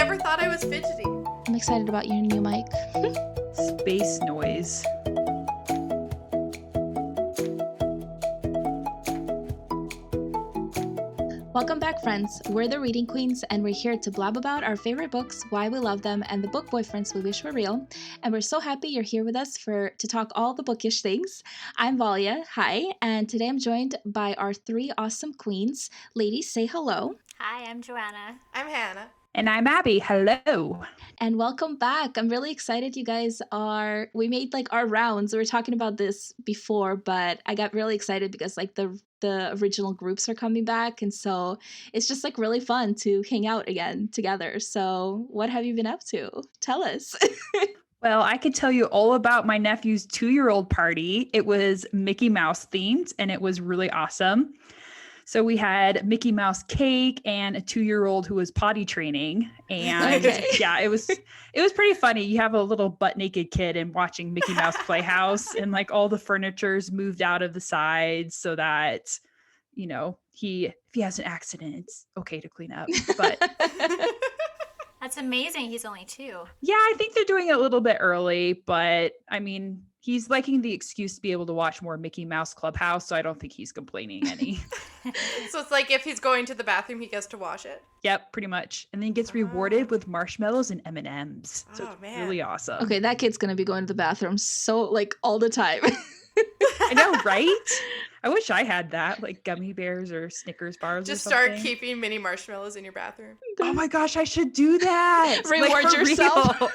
never thought I was fidgety. I'm excited about your new mic. Space noise. Welcome back, friends. We're the Reading Queens, and we're here to blab about our favorite books, why we love them, and the book boyfriends we wish were real. And we're so happy you're here with us to talk all the bookish things. I'm Valia, hi, and today I'm joined by our three awesome queens. Ladies, say hello. Hi, I'm Joanna. I'm Hanna. And I'm Abby. Hello. And welcome back. I'm really excited you guys we made like our rounds. We were talking about this before, but I got really excited because like the original groups are coming back. And so it's just like really fun to hang out again together. So what have you been up to? Tell us. Well, I could tell you all about my nephew's 2-year-old party. It was Mickey Mouse themed and it was really awesome. So we had Mickey Mouse cake and a 2-year-old who was potty training. And yeah, it was pretty funny. You have a little butt naked kid and watching Mickey Mouse Playhouse and like all the furniture's moved out of the sides so that, you know, if he has an accident, it's okay to clean up. But That's amazing. He's only 2. yeah, I think they're doing it a little bit early, but I mean, he's liking the excuse to be able to watch more Mickey Mouse Clubhouse, so I don't think he's complaining any. So it's like if he's going to the bathroom, he gets to wash it? Yep, pretty much. And then he gets rewarded with marshmallows and M&Ms. So it's man. really awesome. Okay, that kid's going to be going to the bathroom so like all the time. I know, right? I wish I had that, like gummy bears or Snickers bars Just or something. start keeping mini marshmallows in your bathroom. Oh my gosh, I should do that. Reward for yourself. real.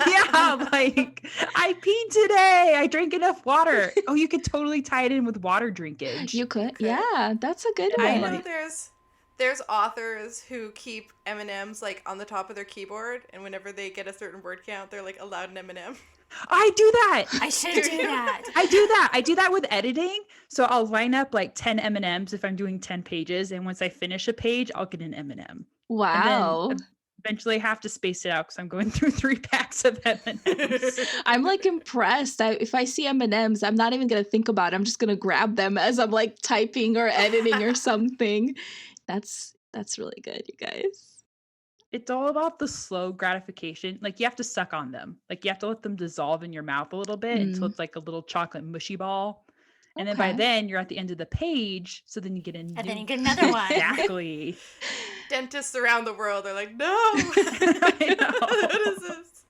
Yeah, like I peed today. I drank enough water. Oh, you could totally tie it in with water drinkage. You could. Yeah, that's a good I one. know there's authors who keep M&Ms like on the top of their keyboard, and whenever they get a certain word count, they're like allowed an M&M. I do that. I should do that. I do that. I do that with editing. So I'll line up like 10 M&Ms if I'm doing 10 pages. And once I finish a page, I'll get an M&M. Wow. And then eventually I have to space it out because I'm going through 3 packs of M&Ms. I'm like impressed. If I see M&Ms, I'm not even going to think about it. I'm just going to grab them as I'm like typing or editing or something. That's really good, you guys. It's all about the slow gratification. Like you have to suck on them. Like you have to let them dissolve in your mouth a little bit until it's like a little chocolate mushy ball. And then by then you're at the end of the page. So then you get a new. And then you get another one. Exactly. Dentists around the world are like, no. I know. What is this?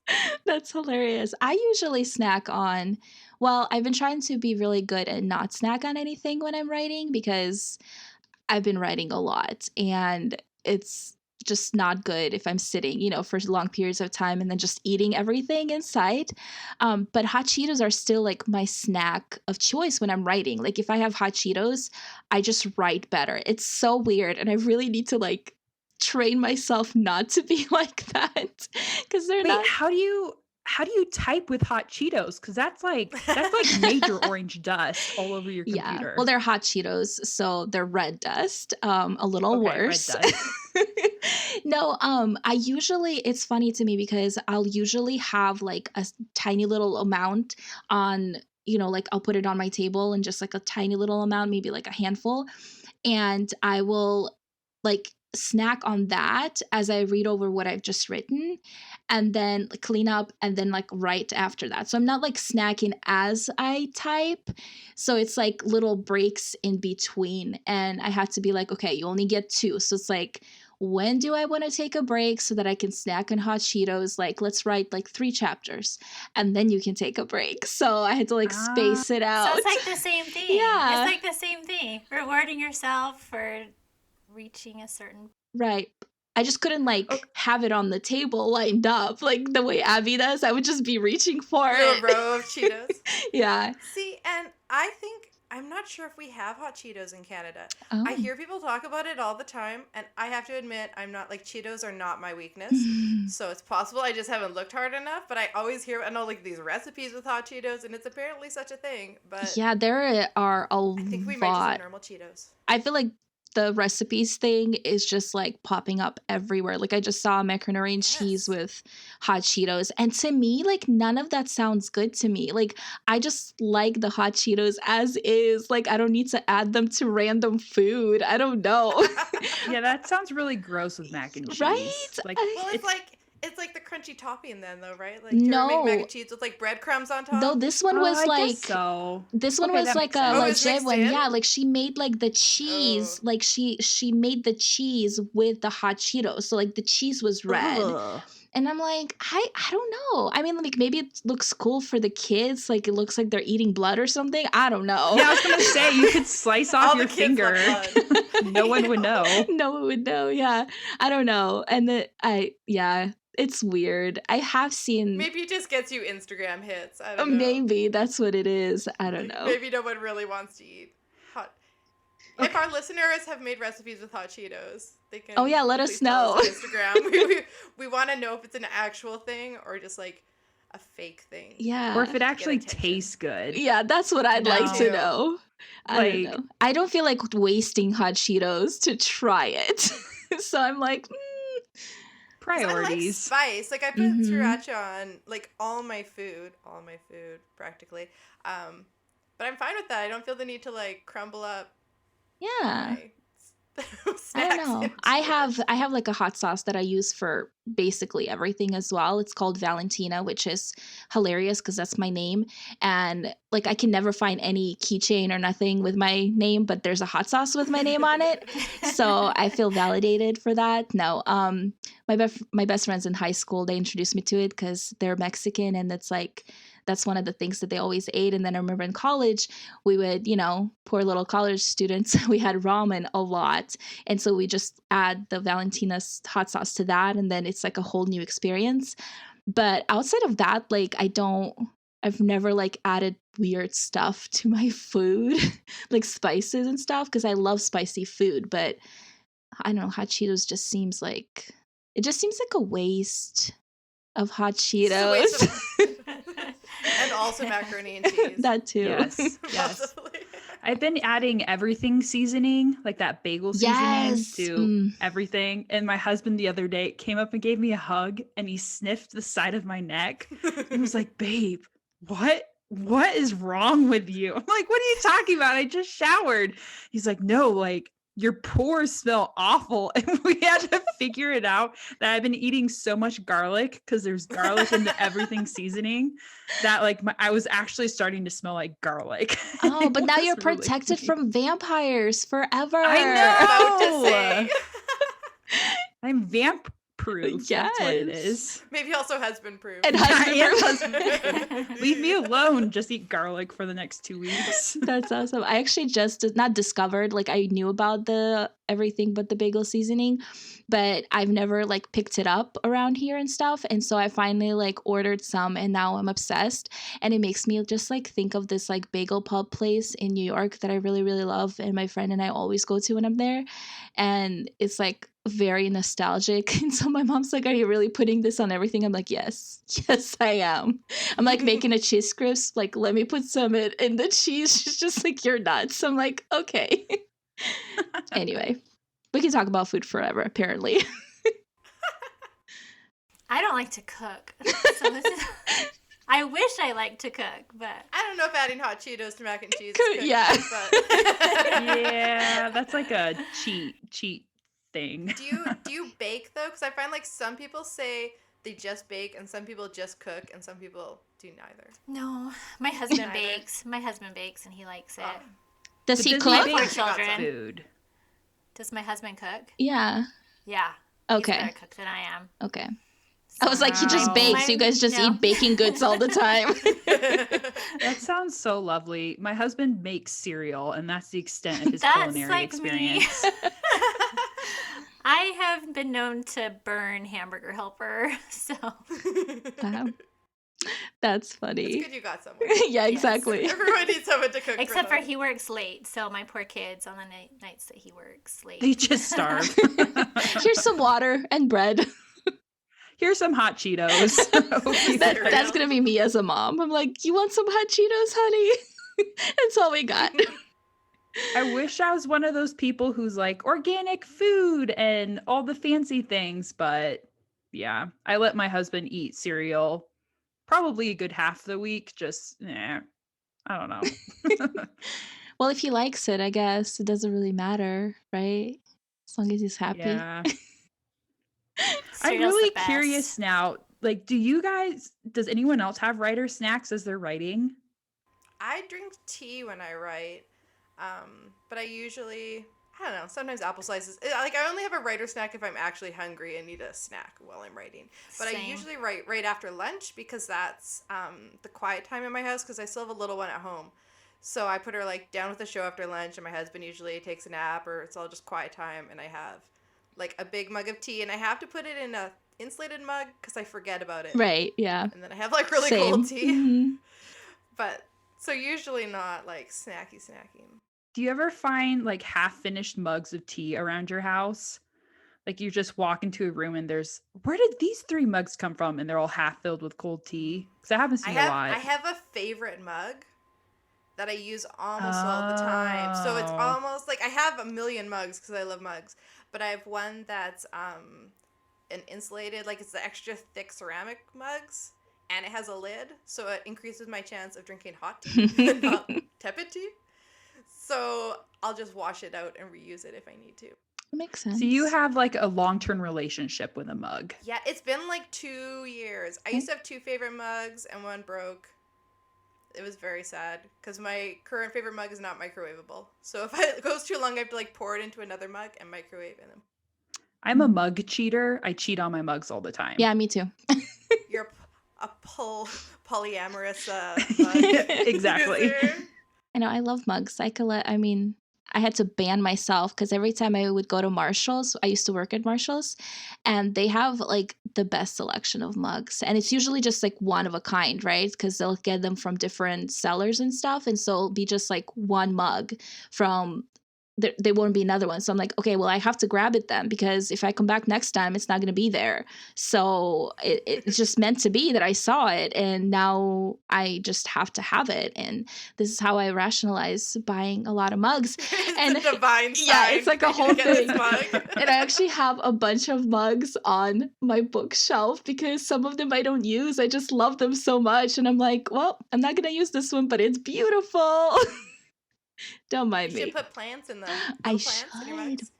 That's hilarious. I usually snack on, I've been trying to be really good and not snack on anything when I'm writing because I've been writing a lot and it's just not good if I'm sitting, for long periods of time and then just eating everything in sight. But hot Cheetos are still like my snack of choice when I'm writing. Like if I have hot Cheetos, I just write better. It's so weird. And I really need to like train myself not to be like that because they're not. How do you type with hot Cheetos? Because that's like major orange dust all over your computer. Yeah, well, they're hot Cheetos, so they're red dust. A little worse. Red dust. No, it's funny to me because I'll usually have like a tiny little amount on, like I'll put it on my table and just like a tiny little amount, maybe like a handful. And I will like snack on that as I read over what I've just written and then clean up and then like write after that. So I'm not like snacking as I type. So it's like little breaks in between. And I have to be like, okay, you only get 2. So it's like, when do I want to take a break so that I can snack on hot Cheetos? Like, let's write like 3 chapters and then you can take a break. So I had to like space it out. So it's like the same thing. Yeah. It's like the same thing. Rewarding yourself for reaching a certain. Right. I just couldn't have it on the table lined up like the way Abby does. I would just be reaching for it. A row of Cheetos. Yeah. See, and I'm not sure if we have hot Cheetos in Canada. Oh. I hear people talk about it all the time, and I have to admit, I'm not like Cheetos are not my weakness. So it's possible I just haven't looked hard enough, but I always hear, I know like these recipes with hot Cheetos, and it's apparently such a thing. But yeah, there are a I think we lot. might just have normal Cheetos. I feel like the recipes thing is just like popping up everywhere. Like I just saw macaroni and cheese Yes. with hot Cheetos. And to me, like none of that sounds good to me. Like I just like the hot Cheetos as is. Like I don't need to add them to random food. I don't know. Yeah, that sounds really gross with mac and cheese. Right? Like Well, it's it's like the crunchy topping then, though, right? Like, do you ever make mac No. and cheese with like breadcrumbs on top? No, this one oh, was I like guess so. this one Okay, was that like makes a sense. Oh, it was legit mixed one. in? Yeah, like she made like the cheese, Oh. like she made the cheese with the hot Cheetos. So like the cheese was red. Ugh. And I'm like, I don't know. I mean, like maybe it looks cool for the kids, like it looks like they're eating blood or something. I don't know. Yeah, I was gonna say you could slice off All your the kids love finger. blood. No one would know. No one would know. Yeah, I don't know. And yeah, it's weird. I have seen Maybe it just gets you Instagram hits. I don't know. maybe that's what it is. I don't Like, know. maybe no one really wants to eat hot. If our listeners have made recipes with hot Cheetos, they can. Oh, yeah, let us please tell know. on Instagram. we want to know if it's an actual thing or just like a fake thing. Yeah. Or if it actually attention. tastes good. Yeah, that's what I'd like to No. know. I don't Like- know. I don't feel like wasting hot Cheetos to try it. So I'm like, 'Cause I like Priorities. spice. Like I put Mhm. sriracha on like all my food practically. But I'm fine with that. I don't feel the need to like crumble up yeah. my I snacks. don't know. into I it. have like a hot sauce that I use for basically everything as well. It's called Valentina, which is hilarious because that's my name. And like I can never find any keychain or nothing with my name, but there's a hot sauce with my name on it. So I feel validated for that. No, my best friends in high school, they introduced me to it because they're Mexican, and it's like that's one of the things that they always ate. And then I remember in college, we would, poor little college students, we had ramen a lot, and so we just add the Valentina's hot sauce to that, and then it's like a whole new experience. But outside of that, like I've never like added weird stuff to my food, like spices and stuff, because I love spicy food. But I don't know, hot Cheetos just seems like a waste of hot It's a Cheetos. waste of- and also macaroni and cheese. That too. Yes. Yes. Possibly. I've been adding everything seasoning, like that bagel seasoning, Yes. to everything. And my husband the other day came up and gave me a hug, and he sniffed the side of my neck. He was like, "Babe, what is wrong with you?" I'm like, "What are you talking about? I just showered." He's like, "No, like your pores smell awful." And we had to figure it out that I've been eating so much garlic, because there's garlic in the everything seasoning, that like I was actually starting to smell like garlic. Oh, but It now was you're really protected weird. from vampires forever. I About to know. say. I'm vamp proof. That's what it Yes. is. Maybe also husband proof. And I am husband. Leave me alone. Just eat garlic for the next 2 weeks. That's awesome. I actually just not discovered, like I knew about the everything but the bagel seasoning, but I've never like picked it up around here and stuff. And so I finally like ordered some, and now I'm obsessed. And it makes me just like think of this like bagel pub place in New York that I really, really love, and my friend and I always go to when I'm there. And it's like very nostalgic. And so my mom's like, "Are you really putting this on everything?" I'm like, yes, I am. I'm like making a cheese crisp, like, let me put some in the cheese. She's just like, "You're nuts." I'm like, okay. Anyway, we can talk about food forever, apparently. I don't like to cook. So this is, I wish I liked to cook, but I don't know if adding hot Cheetos to mac and cheese is cooking, Yeah. but Yeah, that's like a cheat thing. do you bake though? Because I find like some people say they just bake, and some people just cook, and some people do neither. no. My husband Neither. bakes. My husband bakes, and he likes it. Oh. Does But he does cook? he Poor bake children. food? Does my husband cook? Yeah. Yeah. He's Okay. better cook than I am. Okay. I was like, he just Wow. bakes. You guys just No. eat baking goods all the time. That sounds so lovely. My husband makes cereal, and that's the extent of his That's culinary like me. experience. I have been known to burn hamburger helper, so Wow. That's It's funny. good you got someone. Yeah, exactly. Everyone needs someone to cook. except for them. he works late, so my poor kids on the nights that he works late. They just starve. Here's some water and bread. Here's some hot Cheetos. That's gonna be me as a mom. I'm like, "You want some hot Cheetos, honey?" That's all we got. I wish I was one of those people who's like organic food and all the fancy things, but yeah, I let my husband eat cereal probably a good half the week. Just, I don't know. Well, if he likes it, I guess it doesn't really matter, right? As long as he's happy. Yeah. I'm Cereal's really the best. curious now. Like, does anyone else have writer snacks as they're writing? I drink tea when I write, but I don't know, sometimes apple slices. Like, I only have a writer snack if I'm actually hungry and need a snack while I'm writing. But I Same. usually write right after lunch because that's the quiet time in my house because I still have a little one at home. So I put her, like, down with the show after lunch, and my husband usually takes a nap, or it's all just quiet time, and I have, like, a big mug of tea, and I have to put it in a insulated mug because I forget about it. Right, yeah. And then I have, like, really Same. cold tea. Mhm. But, so usually not, like, snacking. Do you ever find like half finished mugs of tea around your house? Like you just walk into a room and where did these 3 mugs come from? And they're all half filled with cold tea. Because that happens to me a lot. I have a favorite mug that I use almost all the time. So it's Oh. almost like I have a million mugs because I love mugs. But I have one that's an insulated, like it's the extra thick ceramic mugs. And it has a lid. So it increases my chance of drinking hot tea, not tepid tea. So I'll just wash it out and reuse it if I need to. That makes sense. So you have like a long-term relationship with a mug. Yeah, it's been like 2 years. I used to have 2 favorite mugs and one broke. It was very sad because my current favorite mug is not microwavable. So if it goes too long, I have to like pour it into another mug and microwave in them. I'm a mug cheater. I cheat on my mugs all the time. Yeah, me too. You're a polyamorous mug Exactly. user. I know, I love mugs. I had to ban myself because every time I would go to Marshall's, I used to work at Marshall's, and they have like the best selection of mugs. And it's usually just like one of a kind, right? Because they'll get them from different sellers and stuff. And so it'll be just like one mug from, there won't be another one. So I'm like, okay, well, I have to grab it then because if I come back next time, it's not going to be there. So it's just meant to be that I saw it, and now I just have to have it. And this is how I rationalize buying a lot of mugs. And It's a divine sign. yeah, it's like a for you whole to get this thing. mug. And I actually have a bunch of mugs on my bookshelf because some of them I don't use. I just love them so much. And I'm like, well, I'm not going to use this one, but it's beautiful. Don't mind You me. should put plants in them. I Little plants in your should. mugs.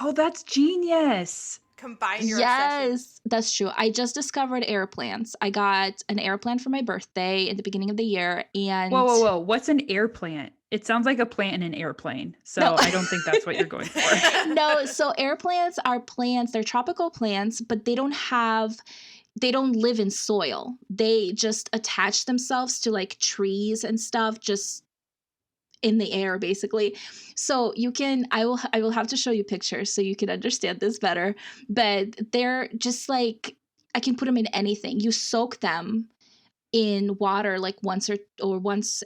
Oh, that's genius. Combine your obsessions. Yes, that's true. I just discovered air plants. I got an air plant for my birthday at the beginning of the year. And Whoa. What's an air plant? It sounds like a plant in an airplane. So No. I don't think that's what you're going for. No, so air plants are plants. They're tropical plants, but they don't live in soil. They just attach themselves to like trees and stuff, just in the air basically. So I will have to show you pictures so you can understand this better, but they're just like, I can put them in anything. You soak them in water like once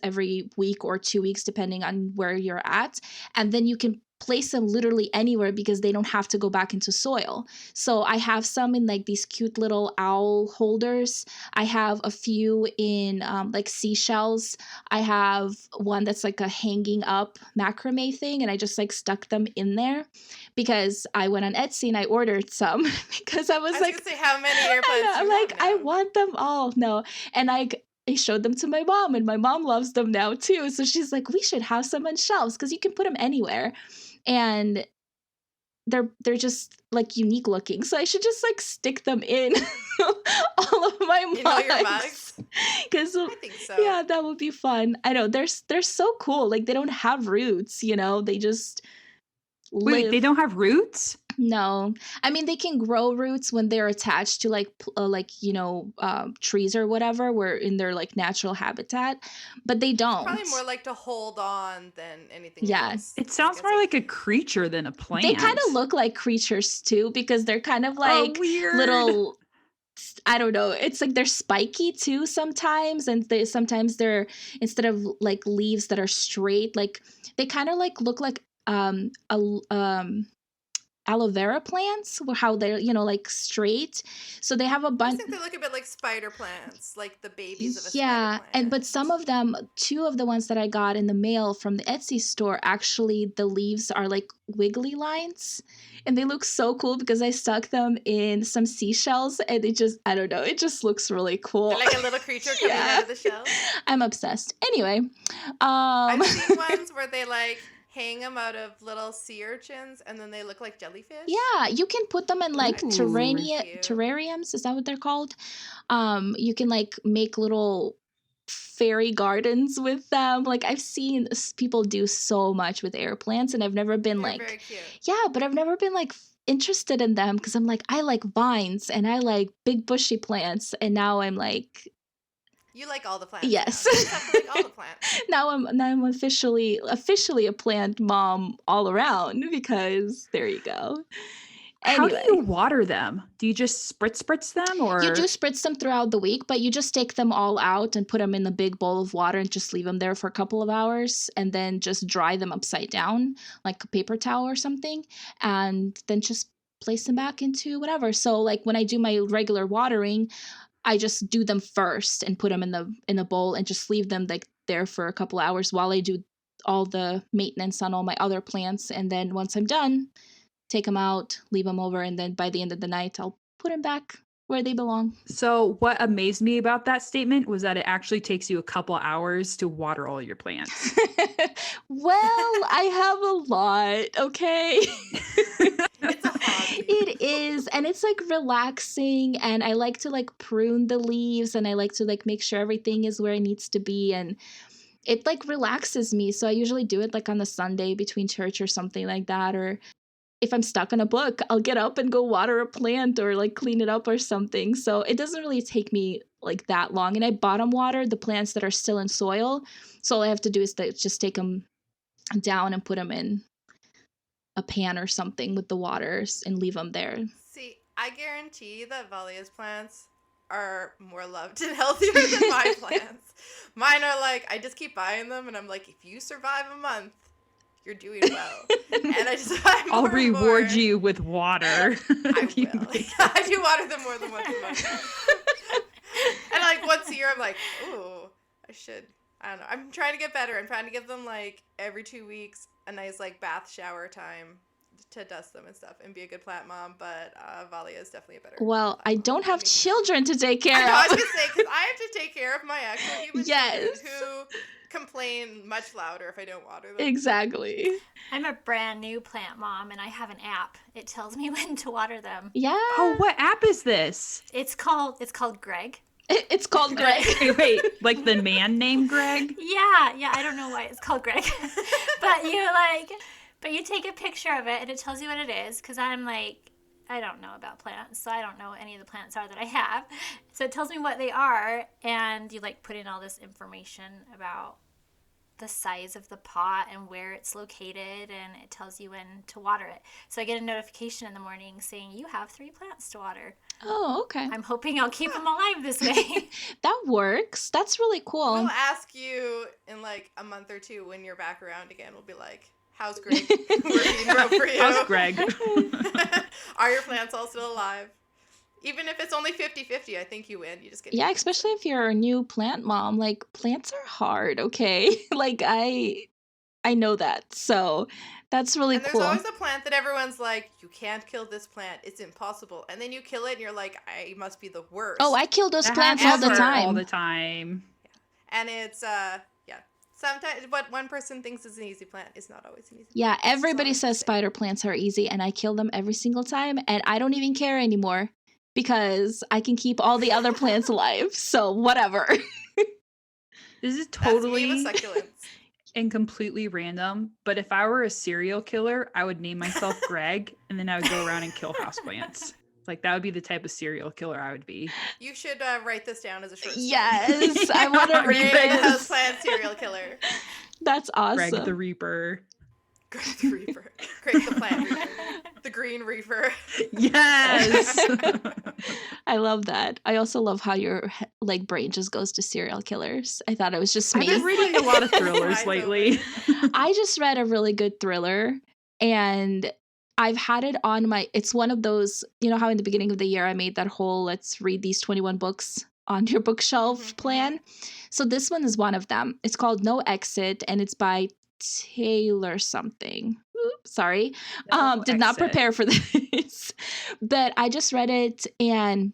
every week or 2 weeks depending on where you're at, and then you can place them literally anywhere because they don't have to go back into soil. So I have some in like these cute little owl holders. I have a few in like seashells. I have one that's like a hanging up macrame thing, and I just like stuck them in there because I went on Etsy and I ordered some because I was I was like, gonna say how many airplanes I'm do you like, have I now? want them all. No. And I showed them to my mom, and my mom loves them now too. So she's like, we should have some on shelves because you can put them anywhere. And they're just like unique looking. So I should just like stick them in all of my mugs. In all your mugs? Because I think so. yeah, that would be fun. I know they're so cool. Like they don't have roots, you know. They just Wait, they don't have roots? No, I mean they can grow roots when they're attached to like trees or whatever, where in their like natural habitat, but they don't. Probably more like to hold on than anything Yeah. else. It sounds more like a creature than a plant. They kind of look like creatures too because they're kind of like weird. little. I don't know. It's like they're spiky too sometimes, and sometimes they're, instead of like leaves that are straight, like they kind of like look like aloe vera plants, how they're, like straight. So they have a I bunch. think they look a bit like spider plants, like the babies of a Yeah, spider plant. but some of them, two of the ones that I got in the mail from the Etsy store, actually the leaves are like wiggly lines, and they look so cool because I stuck them in some seashells, and I don't know, it just looks really cool. They're like a little creature coming Yeah. out of the shell. I'm obsessed. Anyway, I've seen ones where they like hang them out of little sea urchins, and then they look like jellyfish. yeah, you can put them in like Ooh. Cute. terrariums. Is that what they're called? You can like make little fairy gardens with them. Like I've seen people do so much with air plants, and I've never been They're like, very cute. yeah, but I've never been like interested in them because I'm like, I like vines and I like big bushy plants, and now I'm like, You like all the plants. yes. Now. You just have to like all the plants. now I'm officially a plant mom all around, because there you go. How do Anyway. you water them? Do you just spritz them, or You do spritz them throughout the week, but you just take them all out and put them in a big bowl of water and just leave them there for a couple of hours, and then just dry them upside down like a paper towel or something, and then just place them back into whatever. So like when I do my regular watering, I just do them first and put them in the bowl and just leave them like there for a couple hours while I do all the maintenance on all my other plants, and then once I'm done, take them out, leave them over, and then by the end of the night, I'll put them back where they belong. So what amazed me about that statement was that it actually takes you a couple hours to water all your plants. Well, I have a lot, okay? It's a hobby. It is, and it's like relaxing, and I like to like prune the leaves, and I like to like make sure everything is where it needs to be, and it like relaxes me. So I usually do it like on a Sunday between church or something like that, or if I'm stuck on a book, I'll get up and go water a plant or like clean it up or something. So it doesn't really take me like that long. And I bottom water the plants that are still in soil. So all I have to do is just take them down and put them in a pan or something with the waters and leave them there. See, I guarantee that Valia's plants are more loved and healthier than my plants. Mine are like, I just keep buying them, and I'm like, if you survive a month, you're doing well. And I just buy more I'll and reward more. you with water. I if you will. make- I do water them more than once a month. And like once a year, I'm like, ooh, I don't know. I'm trying to get better. I'm trying to give them like every 2 weeks a nice like bath shower time to dust them and stuff and be a good plant mom. But Valia is definitely a better. Well, plant I mom don't than have me. children to take care I know, I was of. gonna say, because I have to take care of my actual human Yes. children who complain much louder if I don't water them. Exactly. I'm a brand new plant mom, and I have an app. It tells me when to water them. Yeah. Oh, what app is this? It's called Greg. It's called Greg. Wait, like the man named Greg? Yeah, I don't know why it's called Greg. but you take a picture of it and it tells you what it is, because I'm like, I don't know about plants, so I don't know what any of the plants are that I have. So it tells me what they are, and you like put in all this information about the size of the pot and where it's located, and it tells you when to water it. So I get a notification in the morning saying you have 3 plants to water. Oh, okay. I'm hoping I'll keep them alive this way. That works. That's really cool. We'll ask you in like a month or two when you're back around again. We'll be like, how's Greg working out for you? How's Greg? Are your plants all still alive? Even if it's only 50-50, I think you win. You just get Yeah, especially if you're a new plant mom. Like, plants are hard, okay? Like, I know that. So that's really And there's cool. always a plant that everyone's like, you can't kill this plant. It's impossible. And then you kill it and you're like, I must be the worst. Oh, I kill those That plants all happens the Ever. time. All the time. And it's, yeah. Sometimes what one person thinks is an easy plant is not always an easy Yeah, plant. everybody It's says always spider plants are easy, and I kill them every single time, and I don't even care anymore because I can keep all the other plants alive. So whatever. This is That's me totally with succulents. and completely random, but if I were a serial killer, I would name myself Greg, and then I would go around and kill houseplants. Like, that would be the type of serial killer I would be. You should write this down as a short story. Yes, I want to Greg read the this. houseplant serial killer. That's awesome. Greg the Reaper. Greg the Reaper. Greg the plant reaper. The green reaper. Yes. I love that. I also love how your like brain just goes to serial killers. I thought it was just I've me. been reading a lot of Eyes thrillers open. lately. I just read a really good thriller, and I've had it on my, it's one of those, you know how in the beginning of the year I made that whole let's read these 21 books on your bookshelf plan. So this one is one of them. It's called No Exit, and it's by Taylor something. Oops, sorry. No Did not Exit. prepare for this. But I just read it, and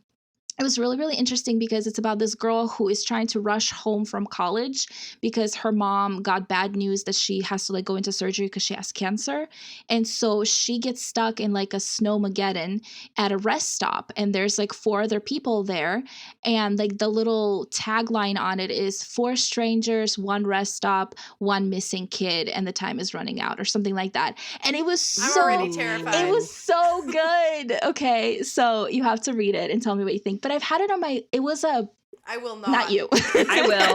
it was really, really interesting because it's about this girl who is trying to rush home from college because her mom got bad news that she has to like go into surgery because she has cancer. And so she gets stuck in like a snowmageddon at a rest stop. And there's like 4 other people there. And like the little tagline on it is 4 strangers, 1 rest stop, 1 missing kid, and the time is running out or something like that. And it was I'm so already terrified. it was so good. Okay, so you have to read it and tell me what you think. But I've had it on my, it was a, I will not. not you. I will.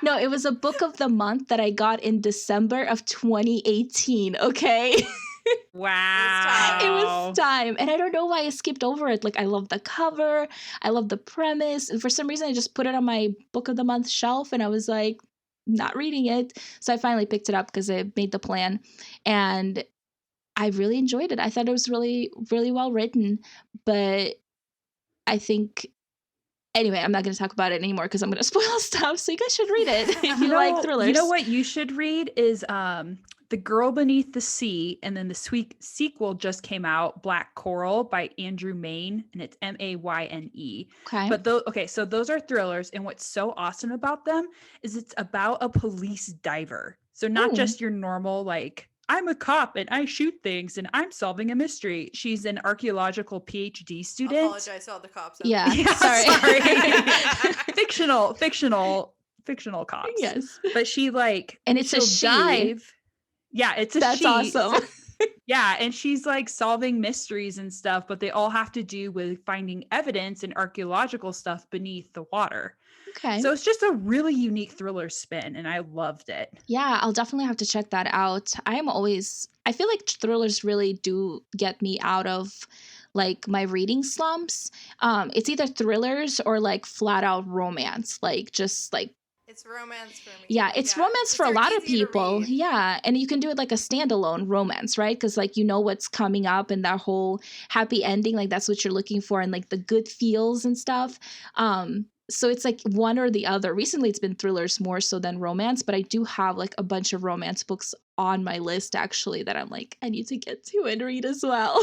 No, it was a book of the month that I got in December of 2018, okay? Wow. It was time. And I don't know why I skipped over it. Like, I love the cover. I love the premise. And for some reason, I just put it on my book of the month shelf and I was like, not reading it. So I finally picked it up because I made the plan. And I really enjoyed it. I thought it was really, really well written. But I think, anyway, I'm not going to talk about it anymore because I'm going to spoil stuff. So you guys should read it if you like thrillers. You know what you should read is The Girl Beneath the Sea, and then the sequel just came out, Black Coral by Andrew Mayne, and it's Mayne. Okay. But so those are thrillers, and what's so awesome about them is it's about a police diver. So not just your normal like, I'm a cop and I shoot things and I'm solving a mystery. She's an archaeological PhD student. I apologize to all the cops. Yeah, sorry. fictional cops. Yes. But she like, and it's a she'll she. dive. Yeah, it's a That's she. awesome. Yeah, and she's like solving mysteries and stuff, but they all have to do with finding evidence and archaeological stuff beneath the water. Okay. So it's just a really unique thriller spin, and I loved it. Yeah, I'll definitely have to check that out. I feel like thrillers really do get me out of like my reading slumps. It's either thrillers or like flat out romance, like just like, it's romance for me. yeah, it's romance for a they're lot of easy to people. read. Yeah. And you can do it like a standalone romance, right? Because like, you know what's coming up and that whole happy ending, like that's what you're looking for and like the good feels and stuff. So it's like one or the other. Recently it's been thrillers more so than romance, but I do have like a bunch of romance books on my list actually that I'm like, I need to get to and read as well.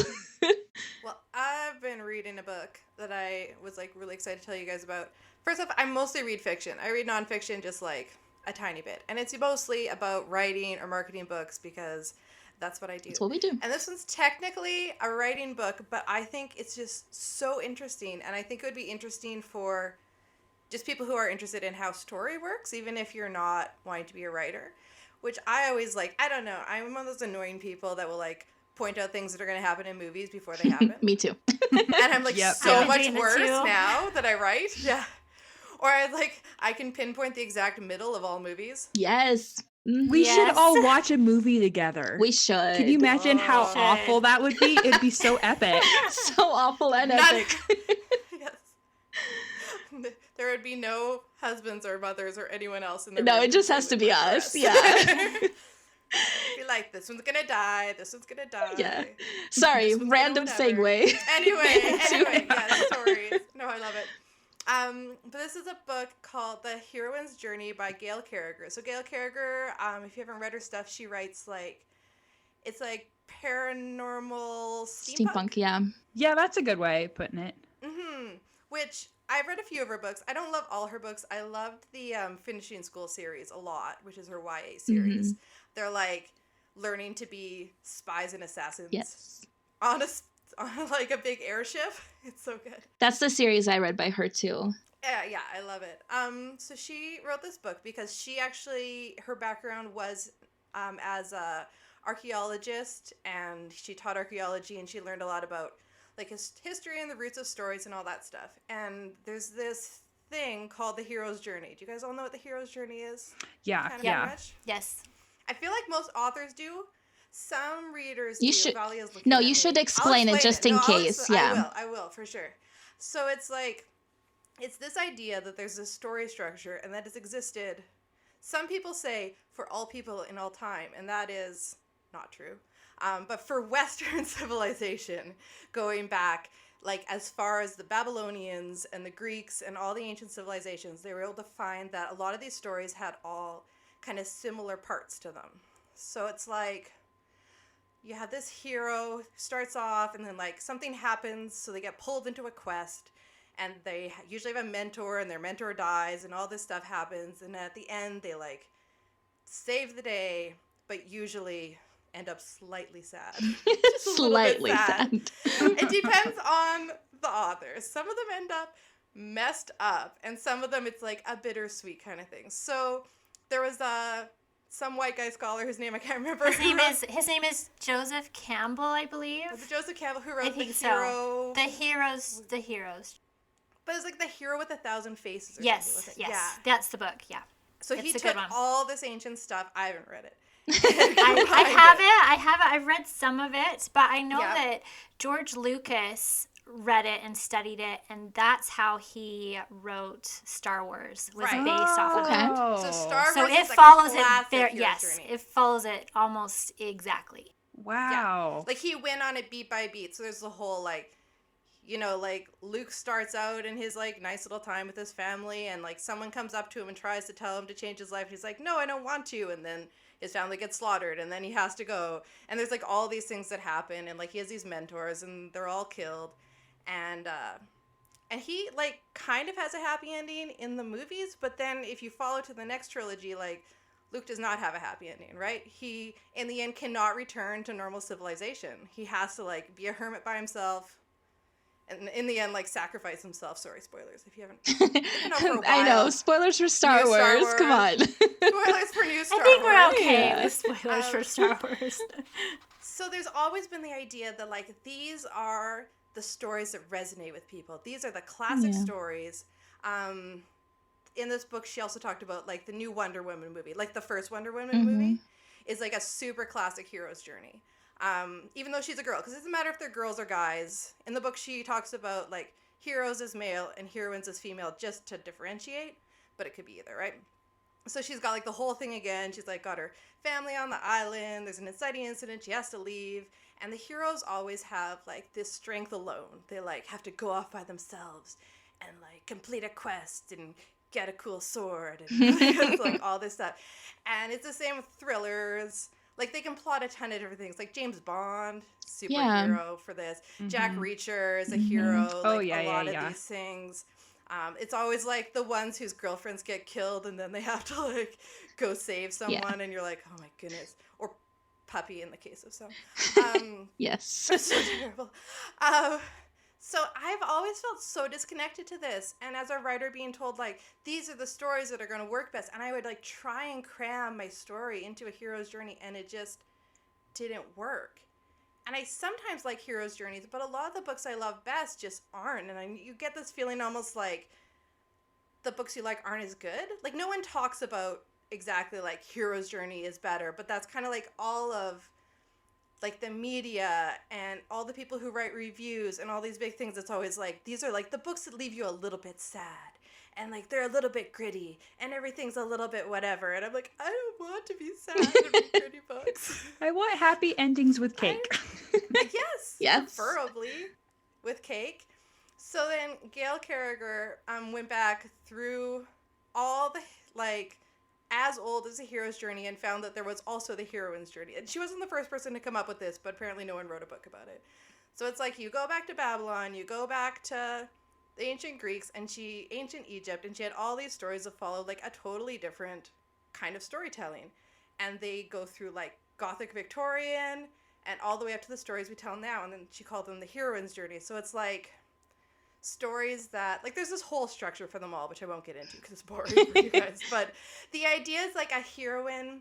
Well, I've been reading a book that I was like really excited to tell you guys about. First off, I mostly read fiction. I read nonfiction just like a tiny bit. And it's mostly about writing or marketing books because that's what I do. That's what we do. And this one's technically a writing book, but I think it's just so interesting. And I think it would be interesting for just people who are interested in how story works, even if you're not wanting to be a writer, which I always like, I don't know. I'm one of those annoying people that will like point out things that are going to happen in movies before they happen. Me too. And I'm like, Yep. so I've been much doing it worse too. now that I write. Yeah. Or I can pinpoint the exact middle of all movies. Yes. Mhm. We should Yes. all watch a movie together. We should. Can you imagine how Oh. awful that would be? It'd be so epic. So awful and None- epic. Yes. There would be no husbands or mothers or anyone else in the No, room it just who has to would be vote for us. Yeah. Be like, this one's gonna die. This one's gonna die. Yeah. Sorry, This one's gonna random whatever. segue. Anyway, yeah, stories. No, I love it. But this is a book called The Heroine's Journey by Gail Carriger. So Gail Carriger, if you haven't read her stuff, she writes it's like paranormal steampunk. Yeah. Yeah, that's a good way of putting it. Mm-hmm. Which I've read a few of her books. I don't love all her books. I loved the Finishing School series a lot, which is her YA series. They're like learning to be spies and assassins. Yes. On like a big airship. It's so good. That's the series I read by her too. Yeah, I love it. So she wrote this book because she actually, her background was as a archaeologist, and she taught archaeology, and she learned a lot about like history and the roots of stories and all that stuff. And there's this thing called the hero's journey. Do you guys all know what the hero's journey is? Yeah, Kind of yeah. much? Yes. I feel like most authors do. Some readers You do. should- Valia's looking No, at you me. should I'll explain it just in No, case. Yeah. I will, for sure. So it's like, it's this idea that there's this story structure and that it's existed. Some people say for all people in all time, and that is not true. But for Western civilization, going back like as far as the Babylonians and the Greeks and all the ancient civilizations, they were able to find that a lot of these stories had all kind of similar parts to them. So it's like you have this hero who starts off and then like something happens, so they get pulled into a quest, and they usually have a mentor, and their mentor dies, and all this stuff happens, and at the end they like save the day, but usually end up slightly sad. Just a little bit Slightly sad. It depends on the authors. Some of them end up messed up, and some of them it's like a bittersweet kind of thing. So there was some white guy scholar whose name I can't remember. His name is Joseph Campbell, I believe. Was it Joseph Campbell who I wrote the think hero? so. The heroes. But it's like the hero with 1,000 faces. Or Yes, something with it. yes, Yeah. that's the book. Yeah. So It's he a good took one. all this ancient stuff. I haven't read it. I have it. I've read some of it, but I know Yeah. that George Lucas read it and studied it, and that's how he wrote Star Wars. Was Right. based off of Okay. it. So Star So Wars it is a follows it classic there. hero's Yes, journey. it follows it almost exactly. Wow. Like he went on it beat by beat. So there's the whole like, you know, like Luke starts out in his like nice little time with his family, and like someone comes up to him and tries to tell him to change his life. He's like, no, I don't want to. And then his family gets slaughtered, and then he has to go. And there's like all these things that happen, and like he has these mentors, and they're all killed. And he like kind of has a happy ending in the movies, but then if you follow to the next trilogy, like Luke does not have a happy ending, right? He in the end cannot return to normal civilization. He has to like be a hermit by himself, and in the end like sacrifice himself. Sorry, spoilers if you haven't been out for a while. I know. Spoilers for Star New Star Wars. Come on. Spoilers for new Star I think Wars. we're okay Yeah. with spoilers for Star Wars. So there's always been the idea that like these are the stories that resonate with people. These are the classic Yeah. stories. In this book, she also talked about like the new Wonder Woman movie, like the first Wonder Woman movie, is like a super classic hero's journey. Even though she's a girl, because it doesn't matter if they're girls or guys. In the book, she talks about like heroes as male and heroines as female, just to differentiate, but it could be either, right? So she's got like the whole thing again. She's like got her family on the island. There's an inciting incident. She has to leave. And the heroes always have like this strength alone. They like have to go off by themselves and like complete a quest and get a cool sword and it's, like all this stuff. And it's the same with thrillers. Like they can plot a ton of different things. Like James Bond, superhero for this. Jack Reacher is a hero. Oh, Like yeah, a lot yeah. of these things. It's always like the ones whose girlfriends get killed and then they have to like go save someone and you're like, oh my goodness. Or puppy in the case of some. Yes. It's so terrible. So I've always felt so disconnected to this. And as a writer being told like, these are the stories that are going to work best. And I would like try and cram my story into a hero's journey and it just didn't work. And I sometimes like hero's journeys, but a lot of the books I love best just aren't. And you get this feeling almost like the books you like aren't as good. Like no one talks about exactly like hero's journey is better, but that's kind of like all of like the media and all the people who write reviews and all these big things. It's always like, these are like the books that leave you a little bit sad. And like, they're a little bit gritty and everything's a little bit whatever. And I'm like, I don't want to be sad in read gritty books. I want happy endings with cake. Yes. Preferably with cake. So then Gail Carriger went back through all the like as old as the hero's journey and found that there was also the heroine's journey. And she wasn't the first person to come up with this, but apparently no one wrote a book about it. So it's like you go back to Babylon, you go back to the ancient Greeks and ancient Egypt, and she had all these stories that followed like a totally different kind of storytelling. And they go through like Gothic Victorian and all the way up to the stories we tell now. And then she called them the heroine's journey. So it's like stories that, like, there's this whole structure for them all, which I won't get into because it's boring for you guys. But the idea is like a heroine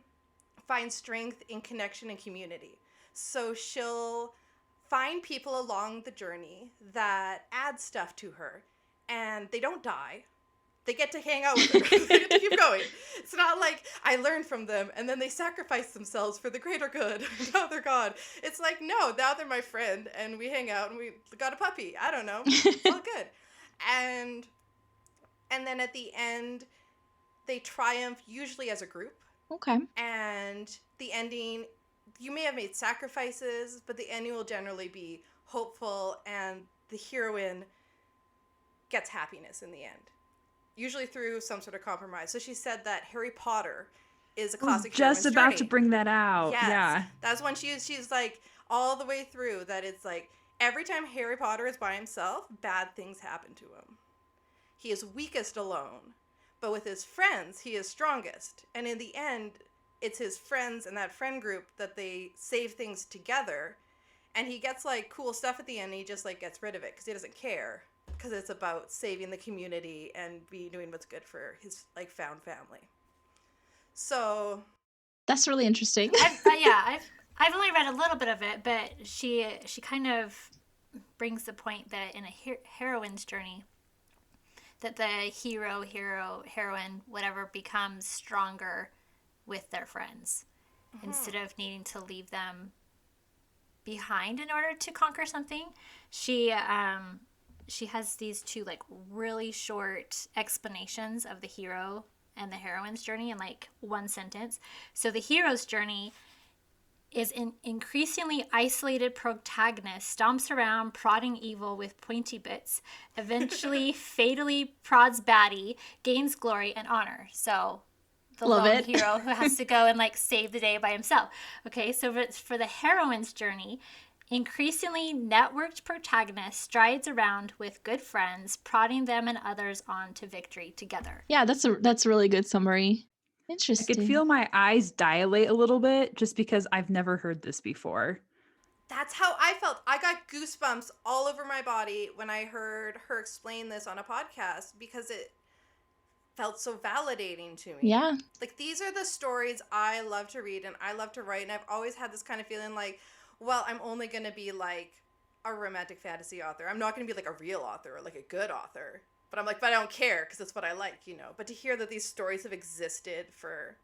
finds strength in connection and community. So she'll find people along the journey that add stuff to her, and they don't die. They get to hang out with her. They get to keep going. It's not like I learned from them and then they sacrifice themselves for the greater good. Now they're gone. It's like, no, now they're my friend and we hang out and we got a puppy. I don't know. It's all good. And then at the end, they triumph usually as a group. Okay. And the ending, you may have made sacrifices, but the ending will generally be hopeful, and the heroine gets happiness in the end, usually through some sort of compromise. So she said that Harry Potter is a classic Just heroine's about journey. to bring that out. Yes. Yeah. That's when she's like all the way through that it's like every time Harry Potter is by himself, bad things happen to him. He is weakest alone, but with his friends, he is strongest. And in the end, it's his friends and that friend group that they save things together. And he gets like cool stuff at the end, and he just like gets rid of it because he doesn't care. Because it's about saving the community and doing what's good for his like found family. So That's really interesting. I've only read a little bit of it, but she kind of brings the point that in a heroine's journey, that the heroine, whatever, becomes stronger with their friends instead of needing to leave them behind in order to conquer something. She has these two like really short explanations of the hero and the heroine's journey in like one sentence. So the hero's journey is an increasingly isolated protagonist stomps around prodding evil with pointy bits, eventually fatally prods baddie, gains glory and honor. So the lone hero who has to go and like save the day by himself. Okay, so for the heroine's journey, increasingly networked protagonist strides around with good friends, prodding them and others on to victory together. Yeah, that's a really good summary. Interesting. I could feel my eyes dilate a little bit just because I've never heard this before. That's how I felt. I got goosebumps all over my body when I heard her explain this on a podcast because it felt so validating to me. Yeah. Like, these are the stories I love to read and I love to write, and I've always had this kind of feeling like, well, I'm only going to be like a romantic fantasy author. I'm not going to be like a real author or like a good author. But I'm like, but I don't care because it's what I like, you know. But to hear that these stories have existed for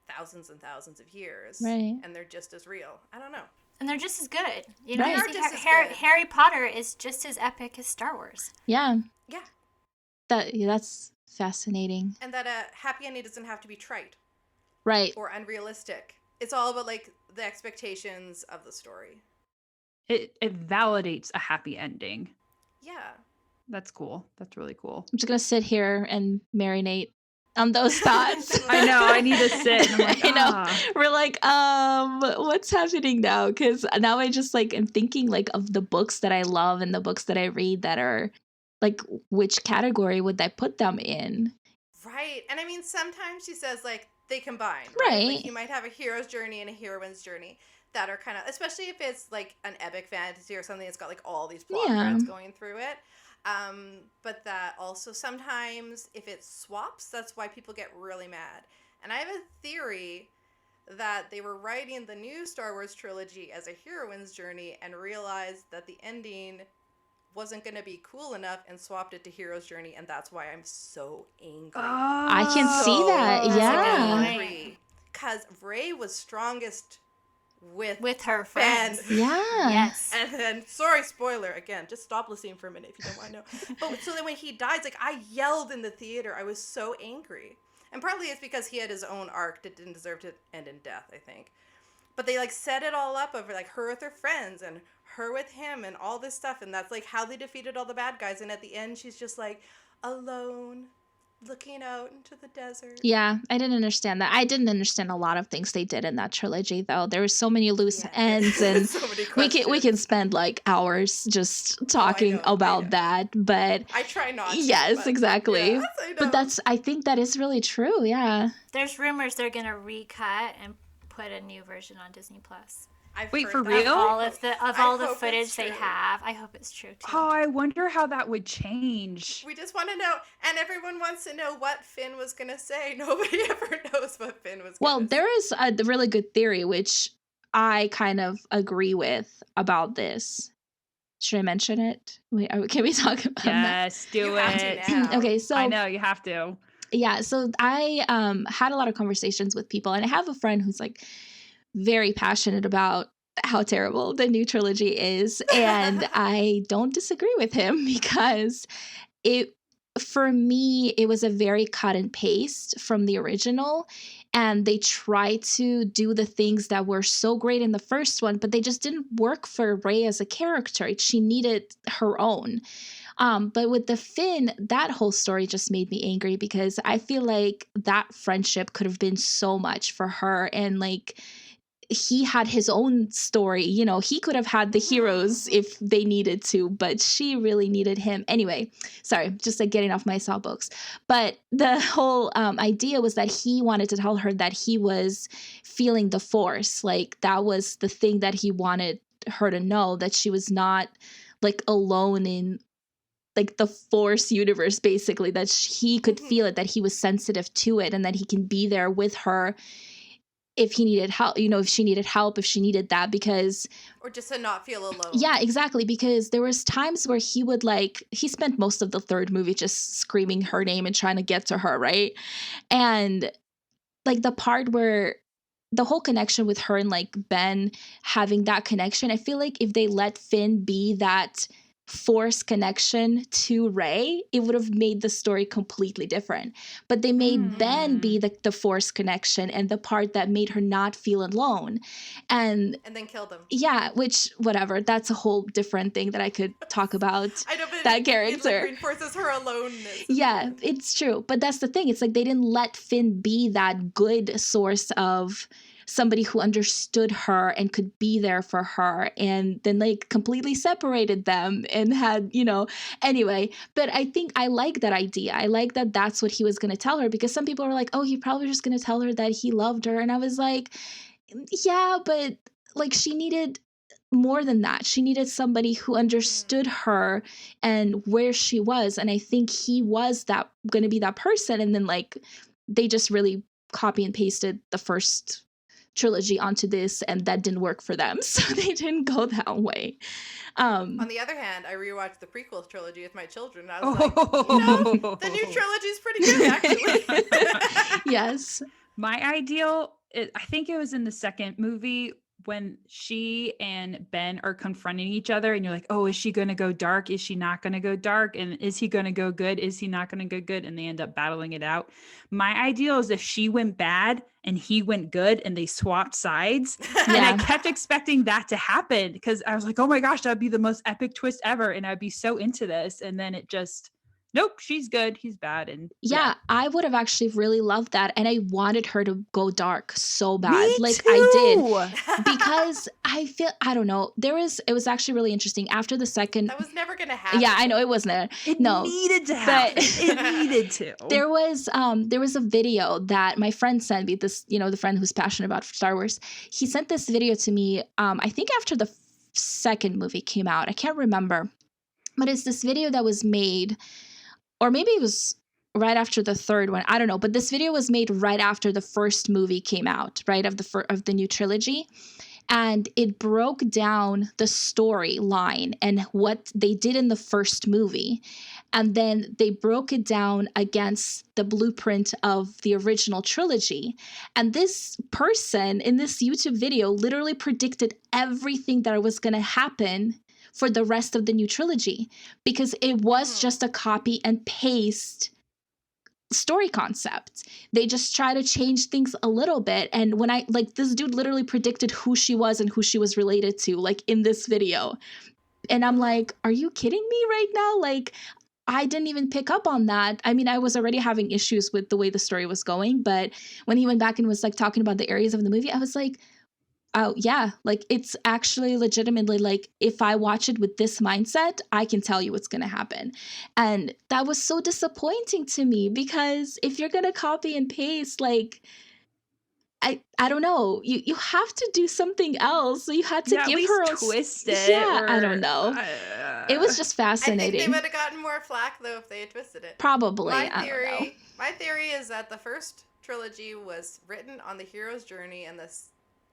thousands and thousands of years, right, and they're just as real, I don't know. And they're just as good. You know, right. Harry Potter is just as epic as Star Wars. Yeah. Yeah. That's fascinating. And that a happy ending doesn't have to be trite. Right. Or unrealistic. It's all about like the expectations of the story. It validates a happy ending. Yeah. That's cool. That's really cool. I'm just going to sit here and marinate on those thoughts. I know. I need to sit. And I'm like, I know. We're like, what's happening now? Because now I just like am thinking like of the books that I love and the books that I read that are like, which category would I put them in? Right. And I mean, sometimes she says like they combine. Right. Like you might have a hero's journey and a heroine's journey that are kind of, especially if it's like an epic fantasy or something that's got like all these plot threads going through it. But that also sometimes if it swaps, that's why people get really mad. And I have a theory that they were writing the new Star Wars trilogy as a heroine's journey and realized that the ending wasn't going to be cool enough and swapped it to hero's journey, and that's why I'm so angry. I can see that. Yeah. Because Rey was strongest with her friends. Yeah. Yes. And then, sorry, spoiler again. Just stop listening for a minute if you don't want to know. But so then when he dies, like I yelled in the theater. I was so angry, and partly it's because he had his own arc that didn't deserve to end in death, I think. But they like set it all up over like her with her friends and her with him and all this stuff, and that's like how they defeated all the bad guys. And at the end, she's just like alone, looking out into the desert. Yeah, I didn't understand that. I didn't understand a lot of things they did in that trilogy, though. There were so many loose ends, and so we can spend like hours just talking about that. But I try not to. Yes, exactly. Yes, but I think that is really true. Yeah. There's rumors they're gonna recut and put a new version on Disney Plus. Wait, for real? Of all the footage they have. I hope it's true too. Oh, I wonder how that would change. We just want to know, and everyone wants to know what Finn was going to say. Nobody ever knows what Finn was going to say. Well, there is a really good theory, which I kind of agree with about this. Should I mention it? Can we talk about that? Yes, do it. Okay, so I know, you have to. Yeah, so I had a lot of conversations with people, and I have a friend who's like very passionate about how terrible the new trilogy is, and I don't disagree with him because for me, it was a very cut and paste from the original. And they tried to do the things that were so great in the first one, but they just didn't work for Rey as a character. She needed her own. But with the Finn, that whole story just made me angry because I feel like that friendship could have been so much for her. And like, he had his own story. You know, he could have had the heroes if they needed to, but she really needed him. Anyway, sorry, just like getting off my soapbox. But the whole idea was that he wanted to tell her that he was feeling the Force. Like, that was the thing that he wanted her to know, that she was not like alone in like the Force universe, basically, that he could feel it, that he was sensitive to it, and that he can be there with her if he needed help, you know, if she needed help, if she needed that, because or just to not feel alone. yeah, exactly, because there was times where he would like, he spent most of the third movie just screaming her name and trying to get to her, right? And like the part where the whole connection with her and like Ben having that connection, I feel like if they let Finn be that Force connection to Rey, it would have made the story completely different. But they made Ben be the Force connection and the part that made her not feel alone. And then killed him. Yeah, which, whatever, that's a whole different thing that I could talk about. I know, but that character. It like reinforces her aloneness. Yeah, it's true. But that's the thing. It's like they didn't let Finn be that good source of somebody who understood her and could be there for her, and then like completely separated them and had, you know, anyway. But I think I like that idea. I like that that's what he was going to tell her, because some people were like, oh, he probably just going to tell her that he loved her. And I was like, yeah, but like she needed more than that. She needed somebody who understood her and where she was. And I think he was that going to be that person. And then like they just really copy and pasted the first trilogy onto this, and that didn't work for them, so they didn't go that way. On the other hand, I rewatched the prequel trilogy with my children, and I was like, you know, the new trilogy is pretty good, actually. Yes. My ideal, I think it was in the second movie when she and Ben are confronting each other, and you're like, oh, is she going to go dark? Is she not going to go dark? And is he going to go good? Is he not going to go good? And they end up battling it out. My ideal is if she went bad and he went good and they swapped sides. And I kept expecting that to happen because I was like, oh my gosh, that'd be the most epic twist ever. And I'd be so into this. And then it just, nope, she's good, he's bad. And yeah, I would have actually really loved that, and I wanted her to go dark so bad. Me like too. I did, because I don't know, it was actually really interesting after the second. That was never gonna happen. Yeah, I know, it wasn't. It needed to happen. It needed to. There was a video that my friend sent me, this, you know, the friend who's passionate about Star Wars. He sent this video to me, I think after the second movie came out. I can't remember. But it's this video that was made, or maybe it was right after the third one. I don't know. But this video was made right after the first movie came out, right, of the new trilogy. And it broke down the storyline and what they did in the first movie. And then they broke it down against the blueprint of the original trilogy. And this person in this YouTube video literally predicted everything that was going to happen for the rest of the new trilogy, because it was just a copy and paste story concept. They just try to change things a little bit. And when I, like, this dude literally predicted who she was and who she was related to, like, in this video. And I'm like, are you kidding me right now? Like, I didn't even pick up on that. I mean, I was already having issues with the way the story was going, but when he went back and was like talking about the areas of the movie, I was like, oh yeah, like it's actually legitimately, like, if I watch it with this mindset, I can tell you what's going to happen. And that was so disappointing to me, because if you're going to copy and paste, like, I don't know, you have to do something else. So you had to give her a twist it. Yeah, I don't know. It was just fascinating. I think they would have gotten more flack though if they had twisted it. Probably. My theory is that the first trilogy was written on the hero's journey, and this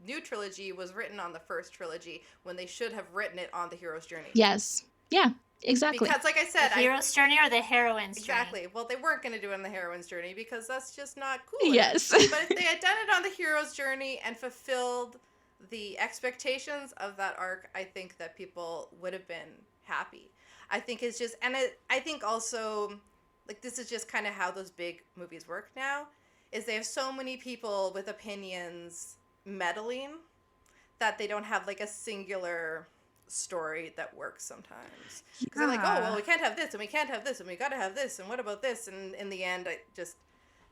new trilogy was written on the first trilogy, when they should have written it on the hero's journey. Yes. Yeah, exactly. Because like I said, the hero's journey or the heroine's journey? Exactly. Well, they weren't going to do it on the heroine's journey because that's just not cool. Yes. But if they had done it on the hero's journey and fulfilled the expectations of that arc, I think that people would have been happy. I think it's just, and I think also like this is just kind of how those big movies work now, is they have so many people with opinions meddling that they don't have like a singular story that works sometimes. Because they're like, oh, well, we can't have this, and we can't have this, and we got to have this, and what about this? And in the end, I just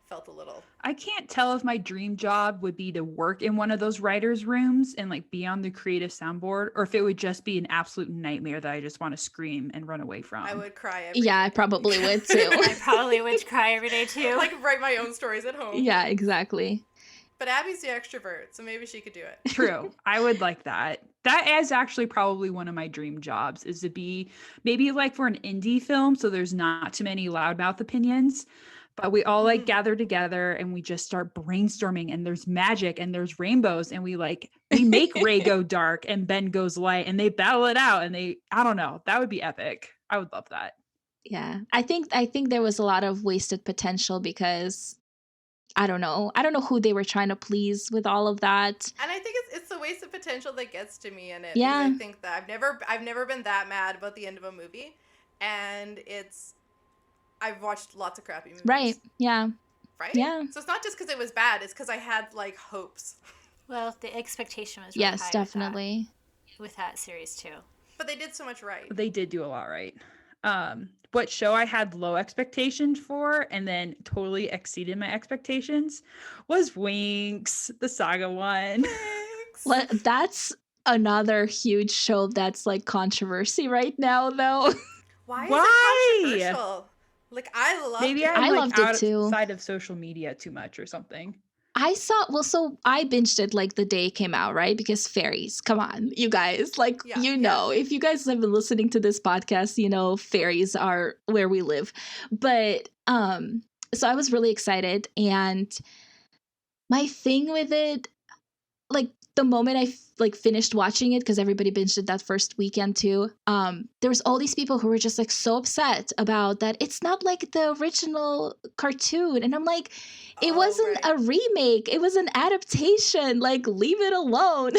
felt a little... I can't tell if my dream job would be to work in one of those writers' rooms and like be on the creative soundboard, or if it would just be an absolute nightmare that I just want to scream and run away from. I would cry every Yeah, I day. probably would too. I probably would cry every day too. Like, write my own stories at home. Yeah, exactly. But Abby's the extrovert, so maybe she could do it. True. I would like that. That is actually probably one of my dream jobs, is to be maybe like for an indie film, so there's not too many loudmouth opinions, but we all like gather together and we just start brainstorming, and there's magic and there's rainbows, and we make Ray go dark and Ben goes light, and they battle it out, and I don't know, that would be epic. I would love that. Yeah. I think there was a lot of wasted potential because I don't know who they were trying to please with all of that. And I think it's the wasted potential that gets to me in it. Yeah. Because I think that I've never been that mad about the end of a movie, and I've watched lots of crappy movies. Right. Yeah. Right? Yeah. So it's not just because it was bad, it's because I had like hopes. Well, the expectation was really Yes, high definitely. with that series too. But they did so much right. They did do a lot right. What show I had low expectations for and then totally exceeded my expectations was Winx, the saga one. That's another huge show that's like controversy right now, though. Why? Why? Is it controversial? Like, I loved Maybe it. I I'm loved like it too. outside of social media too much or something. So I binged it like the day it came out, right? Because fairies, come on, you guys, like, Yeah, know, if you guys have been listening to this podcast, you know, fairies are where we live. But, so I was really excited, and my thing with it, like the moment I finished watching it, because everybody binged it that first weekend too, there was all these people who were just like so upset about that it's not like the original cartoon, and I'm like, it wasn't a remake, it was an adaptation, like leave it alone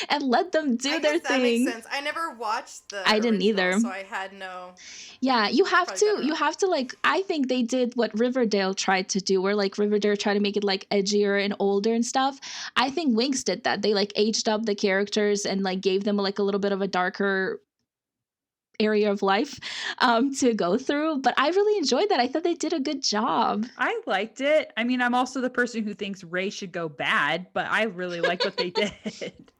and let them do their guess that thing. makes sense. I never watched the I didn't original, either. so I had no... Yeah, you have Probably to like, I think they did what Riverdale tried to do, where like Riverdale tried to make it like edgier and older and stuff. I think Winx did that. They like aged up the characters and like gave them like a little bit of a darker area of life to go through. But I really enjoyed that. I thought they did a good job. I liked it. I mean, I'm also the person who thinks Ray should go bad, but I really liked what they did.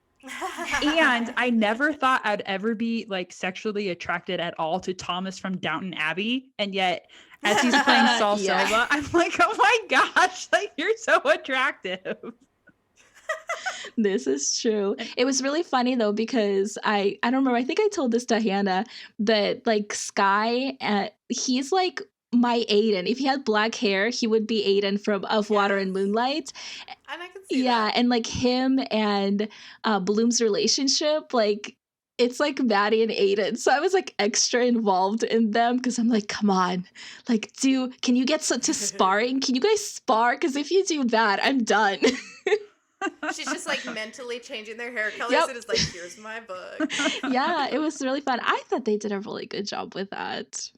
And I never thought I'd ever be like sexually attracted at all to Thomas from Downton Abbey. And yet, as he's playing Saul Yeah. Silva, I'm like, oh my gosh, like you're so attractive. This is true. It was really funny though, because I don't remember, I think I told this to Hanna, but like Sky, he's like my Aiden. If he had black hair, he would be Aiden from Of Water and Moonlight. And I can see Yeah, that. and like him and Bloom's relationship, like it's like Maddie and Aiden. So I was like extra involved in them because I'm like, come on, like, can you get to sparring? Can you guys spar? Because if you do that, I'm done. She's just like mentally changing their hair colors Yep. and is like, here's my book. Yeah, it was really fun. I thought they did a really good job with that.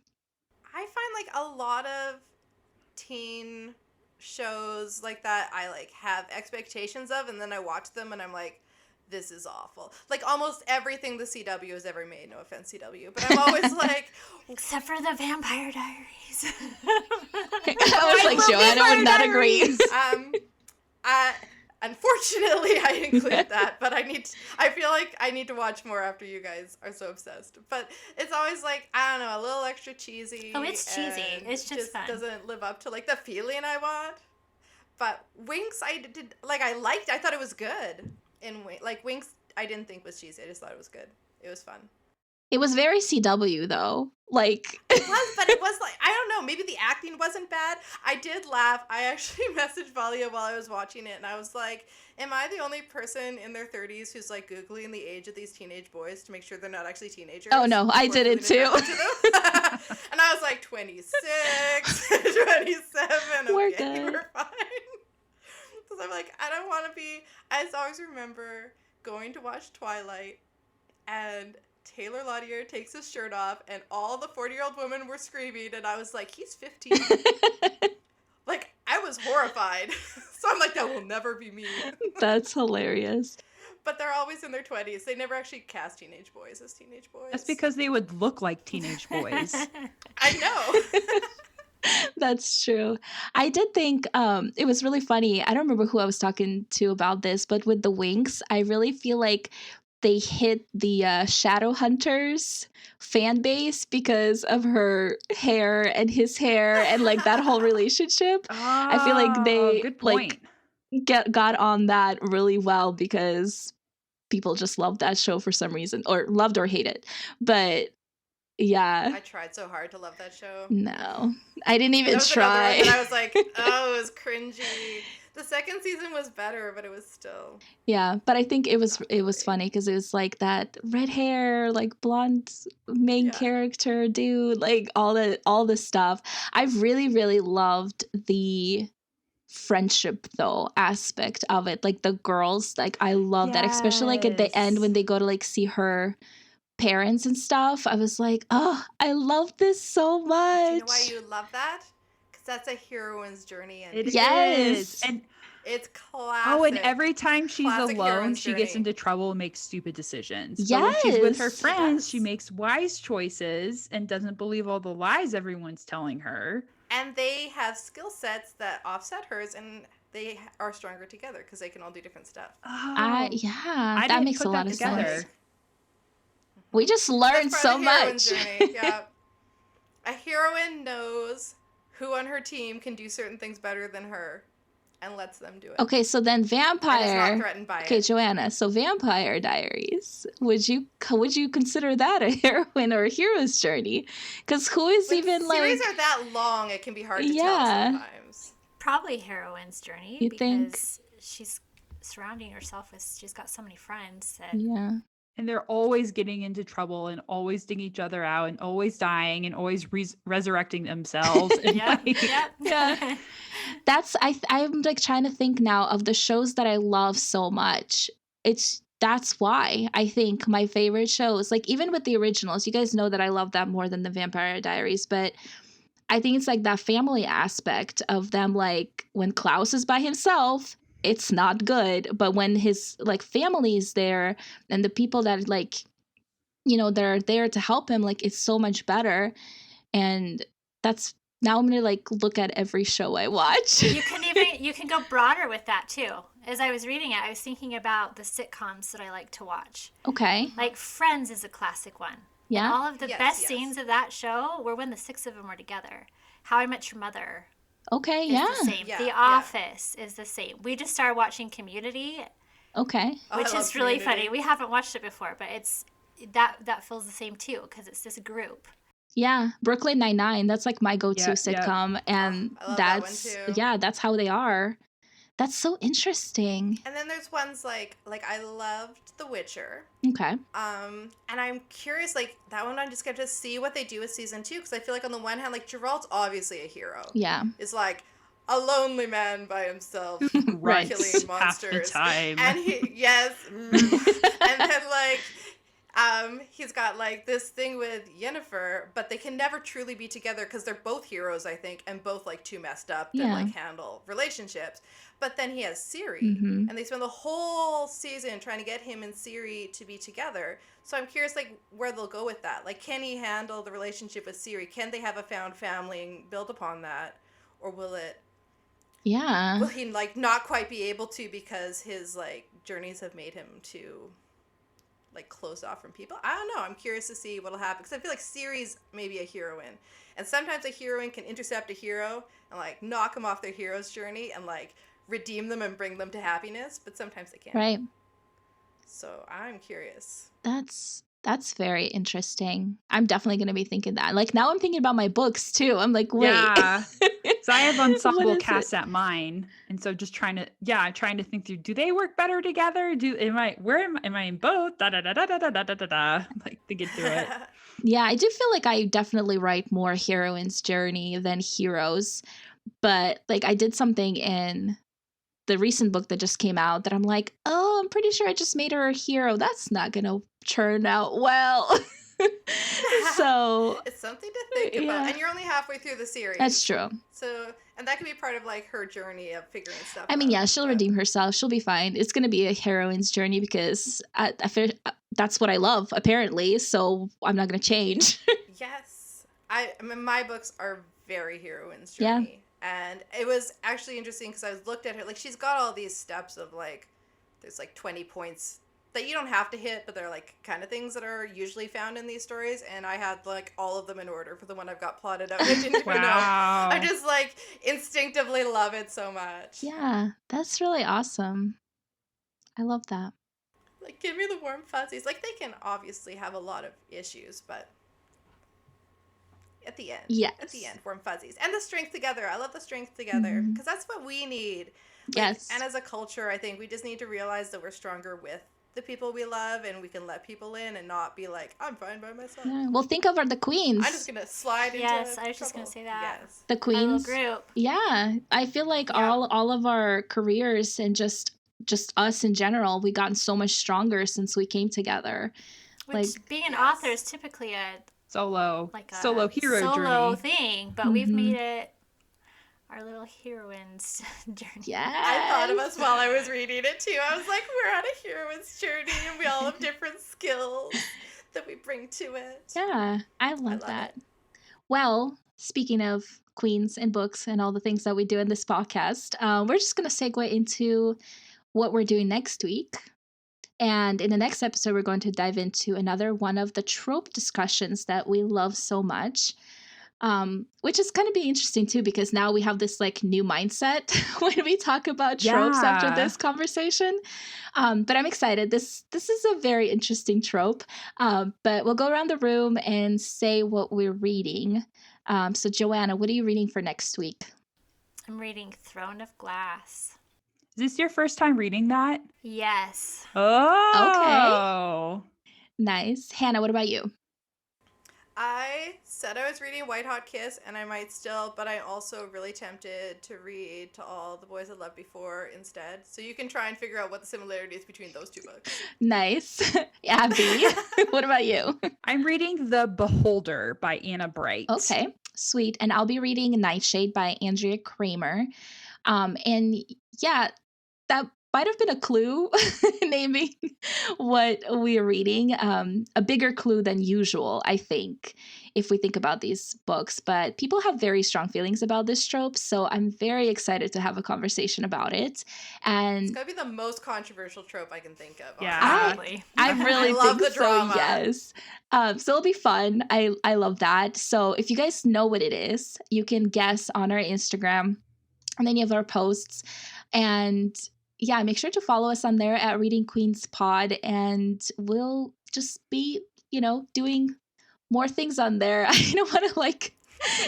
I find like a lot of teen shows like that I like have expectations of, and then I watch them and I'm like, this is awful. Like almost everything the CW has ever made, no offense CW, but I'm always like, Except for the Vampire Diaries. I was like, Joanna would not agree. Unfortunately, I include that, but I feel like I need to watch more after you guys are so obsessed. But it's always like, I don't know, a little extra cheesy. Oh, it's cheesy. and It's just fun. doesn't live up to like the feeling I want. But Winx, I thought it was good. Like Winx, I didn't think was cheesy. I just thought it was good. It was fun. It was very CW though. Like It was, but it was like, I don't know, maybe the acting wasn't bad. I did laugh. I actually messaged Valia while I was watching it, and I was like, am I the only person in their 30s who's like Googling the age of these teenage boys to make sure they're not actually teenagers? Oh, no, I did it too. And I was like, 26, 27, We're okay, good. we're fine. Because I'm like, I don't want to be, I just always remember going to watch Twilight and Taylor Lautner takes his shirt off, and all the 40-year-old women were screaming, and I was like, he's 15. Like, I was horrified. So I'm like, that will never be me. That's hilarious. But they're always in their 20s. They never actually cast teenage boys as teenage boys. That's because they would look like teenage boys. I know. That's true. I did think it was really funny. I don't remember who I was talking to about this, but with the Winx, I really feel like they hit the Shadowhunters fan base because of her hair and his hair and like that whole relationship. I feel like they good point. got on that really well because people just loved that show for some reason, or loved or hated. But yeah, I tried so hard to love that show. no, I didn't even That was try. another one that I was like, oh, it was cringy. The second season was better, but it was still. Yeah, but I think it was great. funny because it was like that red hair, like blonde main Yeah. character dude, like all the stuff. I really loved the friendship though aspect of it, like the girls, like I love that, especially like at the end Yes. when they go to like see her parents and stuff. I was like, oh, I love this so Do much. you know why you love that? Because that's a heroine's journey. And It Yes. is. And it's classic. oh, and every time she's Classic alone, heroine's she gets journey. into trouble and makes stupid decisions. But when she's with her Yes. She friends, she does. makes wise choices and doesn't believe all the lies everyone's telling her. And they have skill sets that offset hers, and they are stronger together because they can all do different stuff. Oh, Yeah, I that didn't makes put a lot that of together. sense. We just learned That's so part of the heroine's much. journey. Yeah. A heroine knows who on her team can do certain things better than her and lets them do it. Okay, so then And is not vampire. threatened by Okay, it. Joanna. So Vampire Diaries. Would you consider that a heroine or a hero's journey? Because who is When even like series are that long, it can be hard to tell Yeah. sometimes. Probably heroine's journey You think? because she's surrounding herself with. She's got so many friends that. yeah. And they're always getting into trouble and always digging each other out and always dying and always resurrecting themselves. And Yep. like, Yep. Yeah. I'm like trying to think now of the shows that I love so much. That's why I think my favorite shows, like even with the originals, you guys know that I love that more than the Vampire Diaries, but I think it's like that family aspect of them, like when Klaus is by himself, it's not good, but when his like family is there and the people that like, you know, they're there to help him, like it's so much better. And that's now I'm gonna like look at every show I watch. You can go broader with that too. As I was reading it, I was thinking about the sitcoms that I like to watch. Okay. Like Friends is a classic one. Yeah. And all of the Yes, best yes. scenes of that show were when the six of them were together. How I Met Your Mother Okay. is Yeah. the same. Yeah, The yeah. Office is the same. We just started watching Community, Okay. Oh, I which love is really Community. funny. We haven't watched it before, but it's that feels the same too because it's this group. Yeah. Brooklyn Nine-Nine. That's like my go-to Yeah, yeah. sitcom. And I love that one that's too. yeah, that's how they are. That's so interesting. And then there's ones like I loved The Witcher. Okay. And I'm curious, like that one I'm just going to see what they do with season 2 because I feel like on the one hand, like Geralt's obviously a hero. Yeah. Is like a lonely man by himself. Right. Killing half the monsters. time. And yes. And then like he's got like this thing with Yennefer, but they can never truly be together because they're both heroes, I think, and both like too messed up to Yeah. like handle relationships. But then he has Ciri, Mhm. and they spend the whole season trying to get him and Ciri to be together. So I'm curious, like, where they'll go with that. Like, can he handle the relationship with Ciri? Can they have a found family and build upon that, or will Yeah. he like not quite be able to because his like journeys have made him too like closed off from people? I don't know. I'm curious to see what'll happen because I feel like Ciri's maybe a heroine, and sometimes a heroine can intercept a hero and like knock them off their hero's journey and like redeem them and bring them to happiness, but sometimes they can't. Right. So I'm curious. That's very interesting. I'm definitely going to be thinking that. Like now I'm thinking about my books too. I'm like, wait. Yeah. So I have What ensemble is casts it? at mine, and so just trying to think through. Do they work better together? Am I in both? Da da da da da da da da da da. Like to get through it. Yeah, I do feel like I definitely write more heroine's journey than heroes. But like I did something in the recent book that just came out that I'm like, oh, I'm pretty sure I just made her a hero. That's not gonna turn out well. So it's something to think about. yeah. And you're only halfway through the series. That's true. So, and that could be part of like her journey of figuring stuff I mean, out. yeah, she'll redeem herself. She'll be fine. It's going to be a heroine's journey because I feel that's what I love, apparently. So I'm not going to change. Yes. I mean, my books are very heroine's Yeah. journey. And it was actually interesting because I looked at her, like, she's got all these steps of, like, there's, like, 20 points that you don't have to hit, but they're, like, kind of things that are usually found in these stories. And I had, like, all of them in order for the one I've got plotted out. I didn't even know. Wow. I just, like, instinctively love it so much. Yeah, that's really awesome. I love that. Like, give me the warm fuzzies. Like, they can obviously have a lot of issues, but at the end. Yes. At the end, warm fuzzies. And the strength together. I love the strength together. Mhm. Because that's what we need. Like, Yes. And as a culture, I think we just need to realize that we're stronger with the people we love, and we can let people in and not be like, I'm fine by myself. Yeah. Well, think of the queens. I'm just going to slide into Yes, I was just trouble. gonna say that. Yes. The Our little queens. group. Yeah, I feel like Yeah. all of our careers and just us in general, we gotten so much stronger since we came together. Which Like, being an yes. author is typically a Solo a hero solo journey. thing, but we've Mhm. made it our little heroine's journey. yeah. I thought of us while I was reading it too. I was like, we're on a heroine's journey, and we all have different skills that we bring to it. Yeah, I love love that. it. Well, speaking of queens and books and all the things that we do in this podcast, we're just going to segue into what we're doing next week. And in the next episode, we're going to dive into another one of the trope discussions that we love so much, which is going to be interesting too, because now we have this like new mindset when we talk about tropes after Yeah. this conversation. But I'm excited. This is a very interesting trope. But we'll go around the room and say what we're reading. So Joanna, what are you reading for next week? I'm reading Throne of Glass. Is this your first time reading that? Yes. Oh. Nice. Hannah, what about you? I said I was reading White Hot Kiss, and I might still, but I'm also really tempted to read To All the Boys I Loved Before instead. So you can try and figure out what the similarities between those two books. Nice. Abby, what about you? I'm reading The Beholder by Anna Bright. Okay, sweet. And I'll be reading Nightshade by Andrea Kramer. And yeah, that might have been a clue naming what we're reading. A bigger clue than usual, I think, if we think about these books. But people have very strong feelings about this trope, so I'm very excited to have a conversation about it. And It's gotta be the most controversial trope I can think of. Yeah. honestly. I really I love think the so, drama. yes. So it'll be fun. I love that. So if you guys know what it is, you can guess on our Instagram on any of our posts. And yeah, make sure to follow us on there at Reading Queens Pod, and we'll just be, doing more things on there. I don't want to like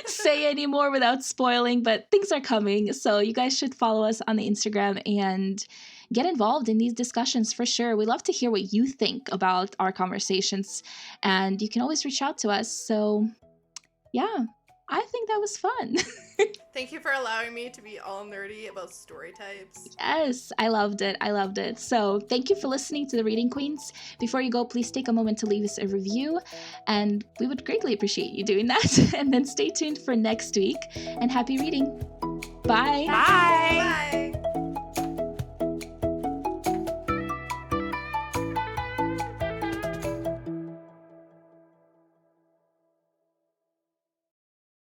say any more without spoiling, but things are coming. So you guys should follow us on the Instagram and get involved in these discussions for sure. We love to hear what you think about our conversations, and you can always reach out to us. So yeah, I think that was fun. Thank you for allowing me to be all nerdy about story types. Yes, I loved it. I loved it. So thank you for listening to the Reading Queens. Before you go, please take a moment to leave us a review, and we would greatly appreciate you doing that. And then stay tuned for next week, and happy reading. Bye. Bye. Bye!